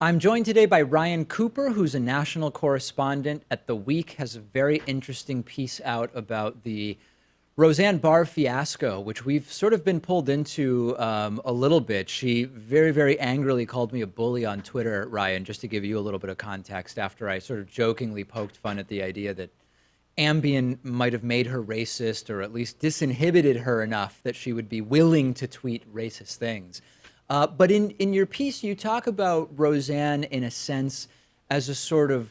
I'm joined today by Ryan Cooper, who's a national correspondent at The Week, has a very interesting piece out about the Roseanne Barr fiasco, which we've sort of been pulled into a little bit. She very, very angrily called me a bully on Twitter, Ryan, just to give you a little bit of context, after I sort of jokingly poked fun at the idea that Ambien might have made her racist or at least disinhibited her enough that she would be willing to tweet racist things. But in your piece, you talk about Roseanne in a sense as a sort of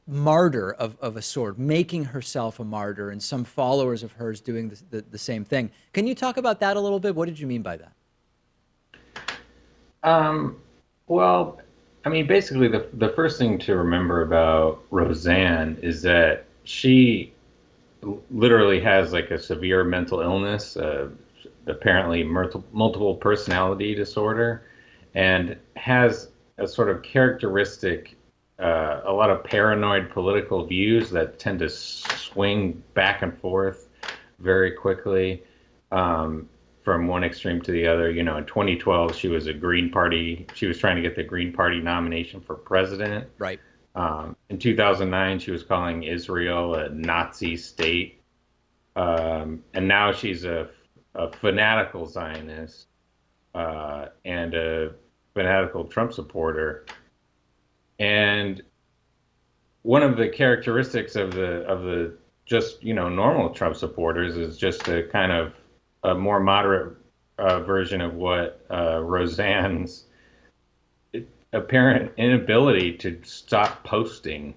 martyr of a sort, making herself a martyr, and some followers of hers doing the same thing. Can you talk about that a little bit? What did you mean by that? Um, well, I mean, basically, the first thing to remember about Roseanne is that she literally has like a severe mental illness, apparently multiple personality disorder, and has a sort of characteristic, a lot of paranoid political views that tend to swing back and forth very quickly. From one extreme to the other. In 2012, she was she was trying to get the Green Party nomination for president. Right. In 2009, she was calling Israel a Nazi state. And now she's a fanatical Zionist and a fanatical Trump supporter. And one of the characteristics of the just normal Trump supporters is just a kind of a more moderate version of what Roseanne's apparent inability to stop posting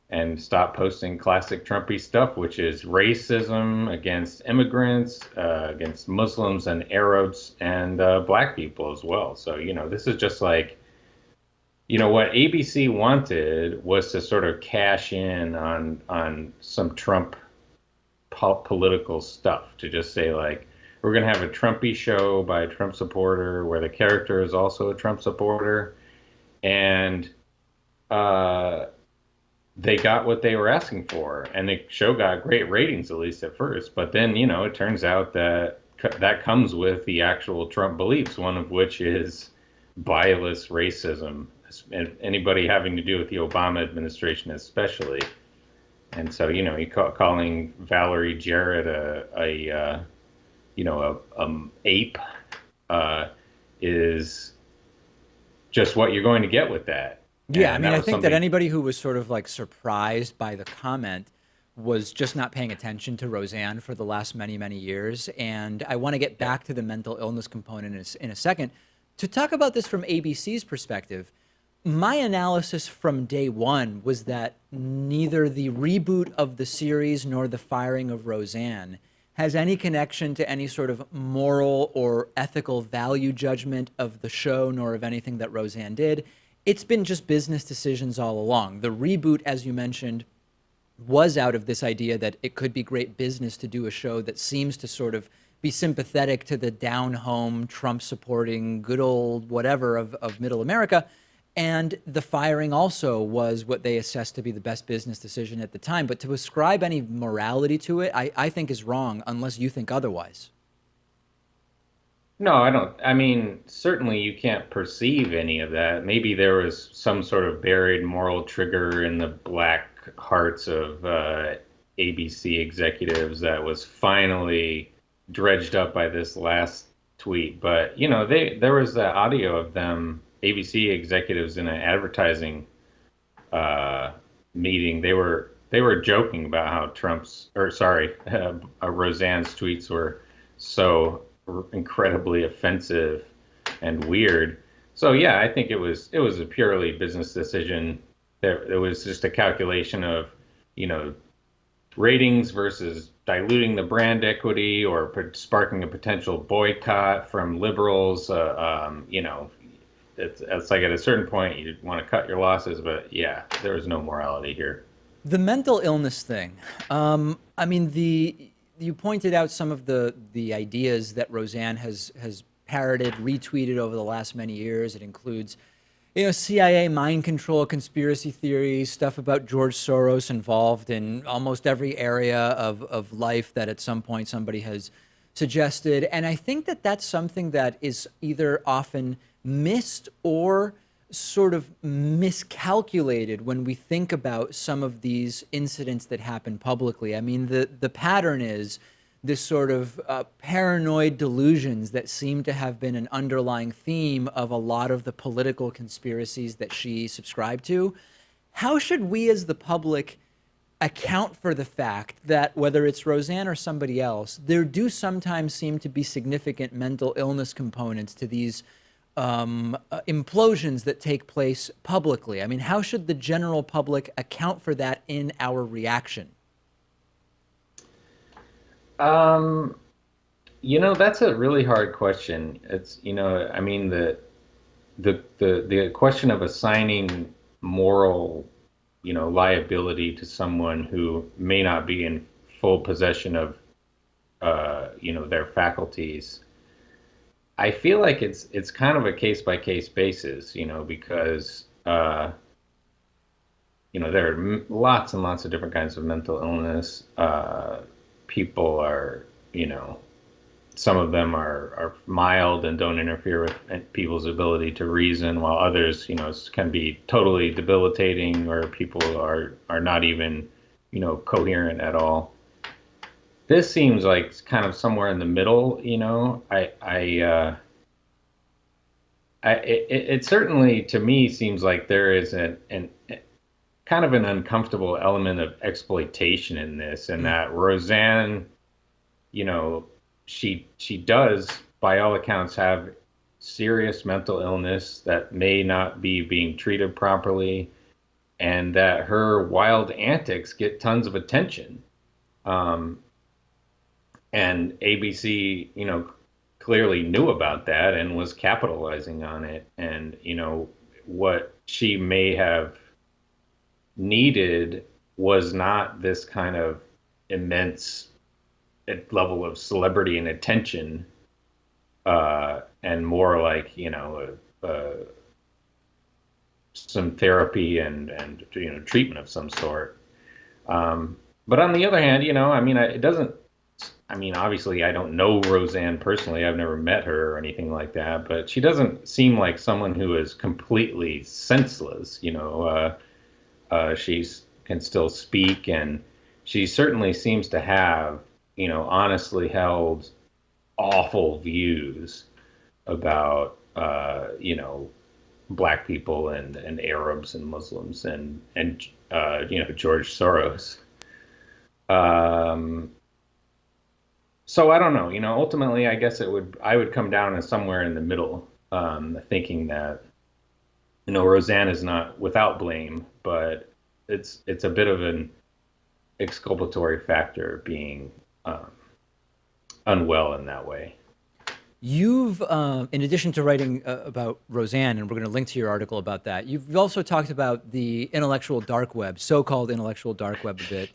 classic Trumpy stuff, which is racism against immigrants, against Muslims and Arabs and black people as well. So, this is just like, what ABC wanted was to sort of cash in on some Trump political stuff, to just say like, we're going to have a Trumpy show by a Trump supporter where the character is also a Trump supporter. And they got what they were asking for. And the show got great ratings, at least at first. But then, it turns out that that comes with the actual Trump beliefs, one of which is bias racism, and anybody having to do with the Obama administration especially. And so, calling Valerie Jarrett a ape is just what you're going to get with that. Yeah, I And mean, that I was think that something. anybody who was sort of like surprised by the comment was just not paying attention to Roseanne for the last many, many years. And I want to get Yeah. back to the mental illness component in a second. To talk about this from ABC's perspective, my analysis from day one was that neither the reboot of the series nor the firing of Roseanne has any connection to any sort of moral or ethical value judgment of the show, nor of anything that Roseanne did. It's been just business decisions all along. The reboot, as you mentioned, was out of this idea that it could be great business to do a show that seems to sort of be sympathetic to the down home, Trump supporting, good old whatever of middle America. And the firing also was what they assessed to be the best business decision at the time. But to ascribe any morality to it, I think is wrong unless you think otherwise. No, I don't. I mean, certainly you can't perceive any of that. Maybe there was some sort of buried moral trigger in the black hearts of ABC executives that was finally dredged up by this last tweet. But, there was the audio of them, ABC executives, in an advertising uh, meeting. They were joking about how Roseanne's tweets were so incredibly offensive and weird. So yeah, I think it was a purely business decision. It was just a calculation of, you know, ratings versus diluting the brand equity or sparking a potential boycott from liberals. It's like at a certain point you want to cut your losses, but yeah, there was no morality here. The mental illness thing. I mean, the you pointed out some of the ideas that Roseanne has parroted, retweeted over the last many years. It includes, CIA mind control, conspiracy theories, stuff about George Soros involved in almost every area of life that at some point somebody has suggested. And I think that that's something that is either often missed or sort of miscalculated when we think about some of these incidents that happen publicly. I mean, the pattern is this sort of paranoid delusions that seem to have been an underlying theme of a lot of the political conspiracies that she subscribed to. How should we as the public account for the fact that whether it's Roseanne or somebody else, there do sometimes seem to be significant mental illness components to these implosions that take place publicly? I mean, how should the general public account for that in our reaction? Um, that's a really hard question. I mean, the question of assigning moral, liability to someone who may not be in full possession of, their faculties. I feel like it's kind of a case by case basis, because there are lots and lots of different kinds of mental illness. People are, some of them are mild and don't interfere with people's ability to reason, while others, can be totally debilitating, or people are not even, coherent at all. This seems like kind of somewhere in the middle, it certainly to me seems like there is an kind of an uncomfortable element of exploitation in this, and that Roseanne, you know, she does, by all accounts, have serious mental illness that may not be being treated properly, and that her wild antics get tons of attention. Um, and ABC, clearly knew about that and was capitalizing on it. And, what she may have needed was not this kind of immense level of celebrity and attention, and more like, some therapy and treatment of some sort. But on the other hand, it doesn't. I mean, obviously, I don't know Roseanne personally. I've never met her or anything like that. But she doesn't seem like someone who is completely senseless. She can still speak, and she certainly seems to have, honestly held awful views about, black people and Arabs and Muslims and George Soros. So I don't know. Ultimately, I guess I would come down as somewhere in the middle, thinking that, Roseanne is not without blame, but it's a bit of an exculpatory factor being unwell in that way. You've, in addition to writing about Roseanne, and we're going to link to your article about that, you've also talked about the intellectual dark web, so-called intellectual dark web a bit,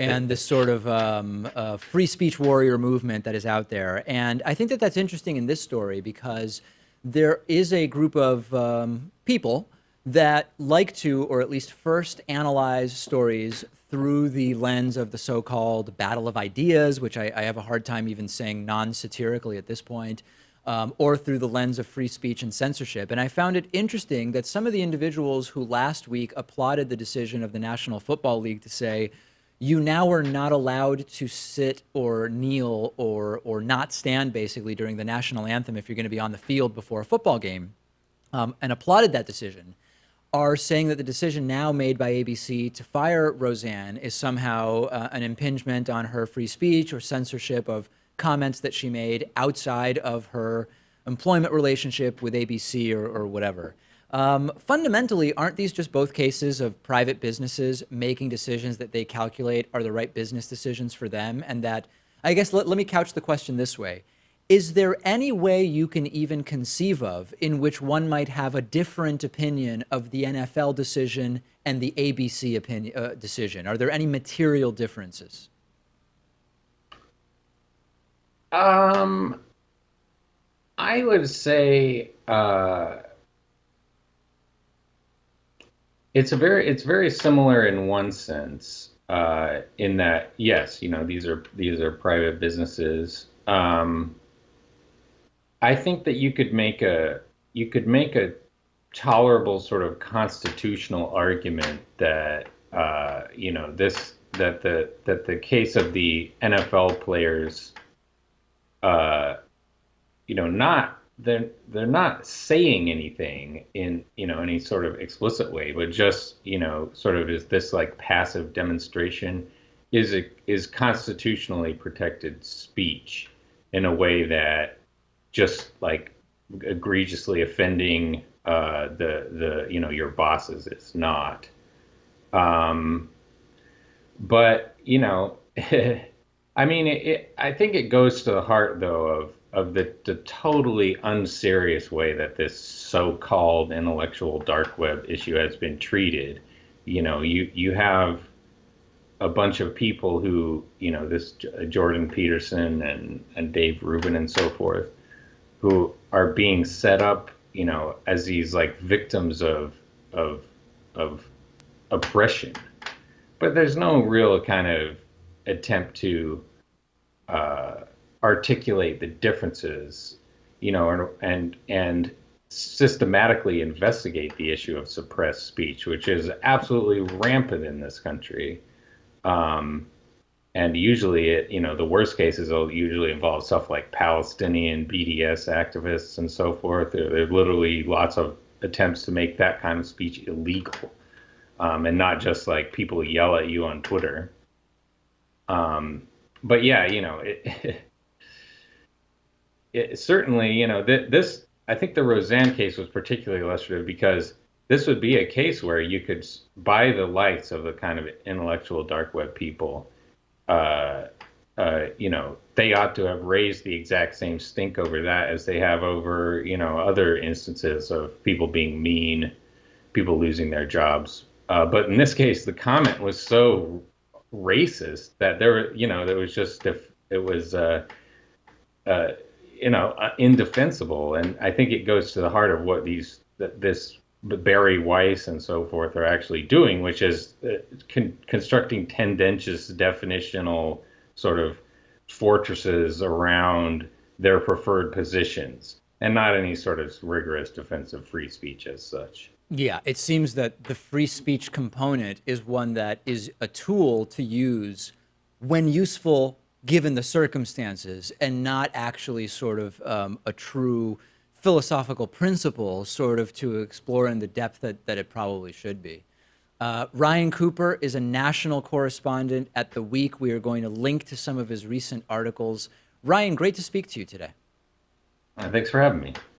and this sort of free speech warrior movement that is out there. And I think that that's interesting in this story because there is a group of people that like to, or at least first analyze stories through the lens of the so-called battle of ideas, which I have a hard time even saying non-satirically at this point, or through the lens of free speech and censorship. And I found it interesting that some of the individuals who last week applauded the decision of the National Football League to say, you now are not allowed to sit or kneel or not stand basically during the national anthem if you're going to be on the field before a football game, and applauded that decision, are saying that the decision now made by ABC to fire Roseanne is somehow an impingement on her free speech or censorship of comments that she made outside of her employment relationship with ABC or whatever. Fundamentally, aren't these just both cases of private businesses making decisions that they calculate are the right business decisions for them? And that, I guess, let me couch the question this way. Is there any way you can even conceive of in which one might have a different opinion of the NFL decision and the ABC decision? Are there any material differences? I would say it's very similar in one sense, in that yes, these are private businesses. I think that you could make a tolerable sort of constitutional argument that the case of the NFL players, uh, not they're not saying anything in any sort of explicit way, but just sort of is this like passive demonstration is constitutionally protected speech in a way that just like egregiously offending the your bosses is not. Um, but I mean, I think it goes to the heart, though, of the totally unserious way that this so-called intellectual dark web issue has been treated. You have a bunch of people who, this Jordan Peterson and Dave Rubin and so forth, who are being set up, as these like victims of of oppression. But there's no real kind of attempt to uh, articulate the differences, and systematically investigate the issue of suppressed speech, which is absolutely rampant in this country. Um, and usually, the worst cases will usually involve stuff like Palestinian BDS activists and so forth. There's literally lots of attempts to make that kind of speech illegal, and not just like people yell at you on Twitter. But yeah, it certainly, this, I think the Roseanne case was particularly illustrative because this would be a case where you could buy the likes of the kind of intellectual dark web people. Uh, they ought to have raised the exact same stink over that as they have over, other instances of people being mean, people losing their jobs. But in this case, the comment was so racist that there was just, it was, uh, indefensible. And I think it goes to the heart of what this Barry Weiss and so forth are actually doing, which is constructing tendentious definitional sort of fortresses around their preferred positions and not any sort of rigorous defense of free speech as such. Yeah, it seems that the free speech component is one that is a tool to use when useful given the circumstances and not actually sort of a true philosophical principle sort of to explore in the depth that it probably should be. Ryan Cooper is a national correspondent at The Week. We are going to link to some of his recent articles. Ryan, great to speak to you today. Thanks for having me.